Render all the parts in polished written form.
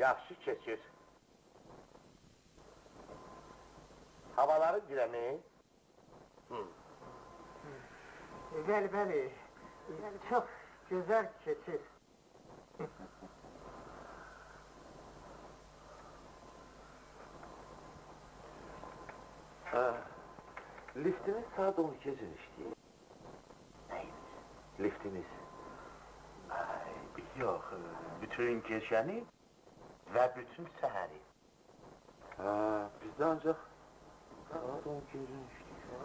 Yaxşı keçir. Havaları dirəmi? Bəli, çox gözəl keçir. Liftimiz saat 12 gün işləyir. Nəyimiz? Liftimiz. Yox, bütün gecəni və bütün səhəri. Bizdə ancaq saat 12 gün işləyir.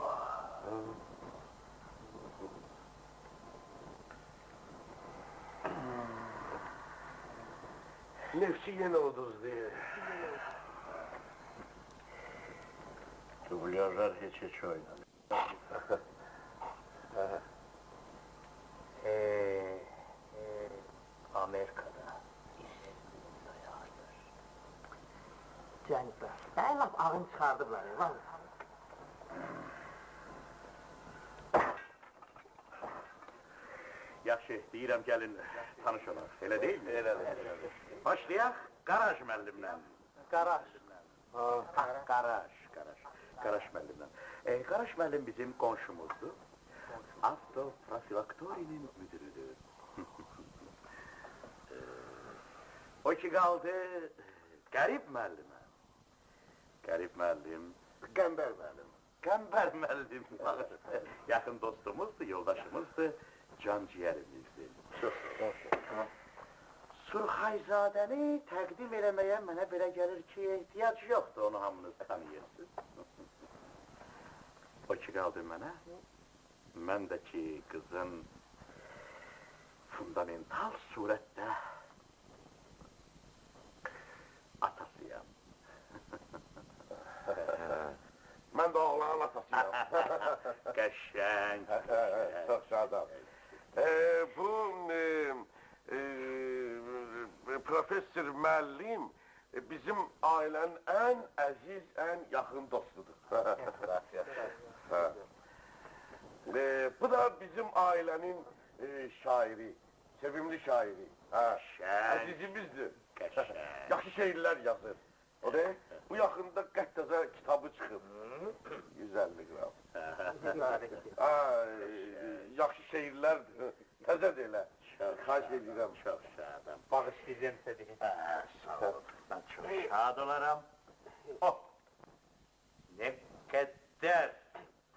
Neftçi yenə uduzdu. Dublörlər heç oynanır. Amerika'da işsizliğin dayağıdır. Cəniblər, mən laf ağın çıxardıblar, vallahi. Yaxşı, deyirəm gəlin, tanış olaq, elə deyil mi? Elədir. Başlayaq, Qaraj müəllimlə. Qaraj. Qaraj müəllimlə. Qaraj müəllim bizim qonşumuzdur. Avtoprofilaktorinin müdürüdür. O ki qaldı, Qərib müəllimə. Qərib müəllim. Qəmbər müəllim. Qəmbər müəllim. Yaxın dostumuzdur, yoldaşımızdır, can ciyərimizdir. Surxayzadəni təqdim eləməyə mənə belə gəlir ki, ehtiyac yoxdur, onu hamınız tanıyırsınız. O ki qaldı mənə, mən də ki qızın fundamental surətdə atasıyam. Mən də oğlanın atasıyam. Qəşəng. Çox şadam. Bu professor müəllim bizim ailənin ən əziz, ən yaxın dostudur. Bu da bizim ailənin şairi, sevimli şairi. Əzizimizdir. Yaxşı şeirlər yazır. O da bu yaxında qəttəzə kitabı çıxıb. 150 qram. Yaxşı şeirlərdir. Təzədir elə. Xahiş edirəm. Çox şadam. Bağışlayacağım səni. Sağ ol. Ben çok şad olaram. Oh! Ne kadar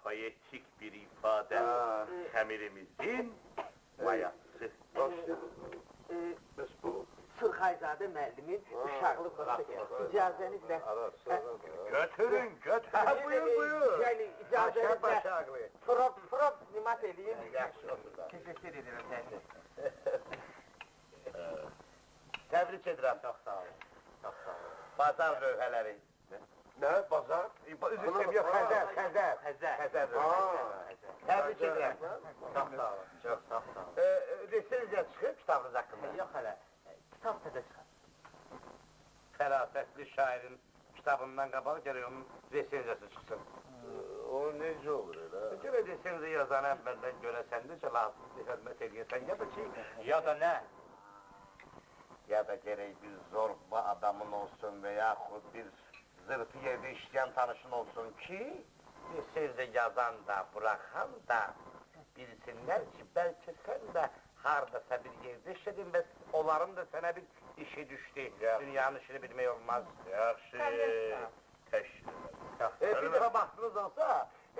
poetik bir ifade. Xəmirimizin mayası. Surxayzadə müəllimin uşaqlıq vaxtı icazənizlə. Götürün. Buyur. Yəni icazənizlə prop nimat edeyim. Teşekkür ederim səni. Təbrik edirəm. Çox sağ olun. Çox sağ olun. Bazar lövhələri. Nə? Bazar? Üzr istəyəm, yox, Xəzər. Təbrik edirəm. Çox sağ olun. Çox sağ olun. Resenziya çıxıb kitabınız haqqında. Yox hələ, kitab tədə çıxar. Fərasətli şairin kitabından qabaq gərək onun resenziyası çıxsın. O necə olur elə? Görə resenziya yazanı əvvəldən görəsəndir ki, lazım hörmət edirsən ya da nə? Ya da gərək bir zorba adamın olsun və yaxud bir zırtı yerdə işləyən tanışın olsun ki, resenziya yazan da, bıraxan da bilsinlər ki, bəlkə sən də haradasa bir yerdə işlədin və onların da sənə bir işi düşdü. Dünyanın işini bilmək olmaz. Yaxşı. Təşkil. Bir dəfə baxdınız olsa,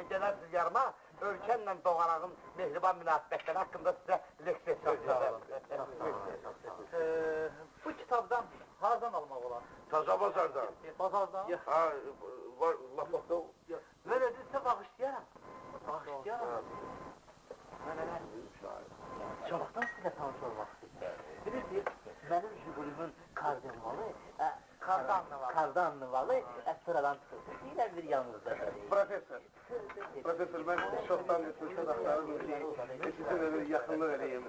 gələrsiniz yarıma, ölkənlə doğanağın mehriban münasibətləri haqqında sizə leksiya söyləyəcəm. Bu kitabdan hardan almaq olar? Taza bazardan. Bazardan? Ha, var, laf vaxtda. Mən ödürsə bağışlayaram. Bağışlayaram. Çoxdan sizlə tanış olmaq istəyir. Bilirsiniz, mənim Jigul'imin kardinvalı, kardanlıvalı, sıradan çıxır. Deyilən bir yanınızda. Profesör, mən çoxdan fürsət axtarım ki, sizinlə bir yaxınlıq eləyim.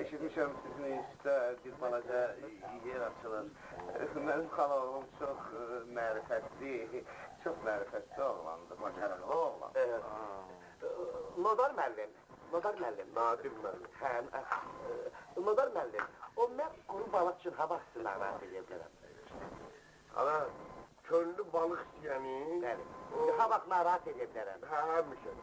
Eşitmişəm sizin institutda bir balaca yer açılır. Mənim xalavım çox mərifətli, oğlandır, maşallah oğlan. Nodar müəllim. Nadir müəllim. Nodar müəllim, o mən quru balıq üçün hava xüsusilə əmək edə bilərəm. Ana, könlü balıq istəyəni... Bəli. Ha vaxt narahat edə bilərəm. Həmişə.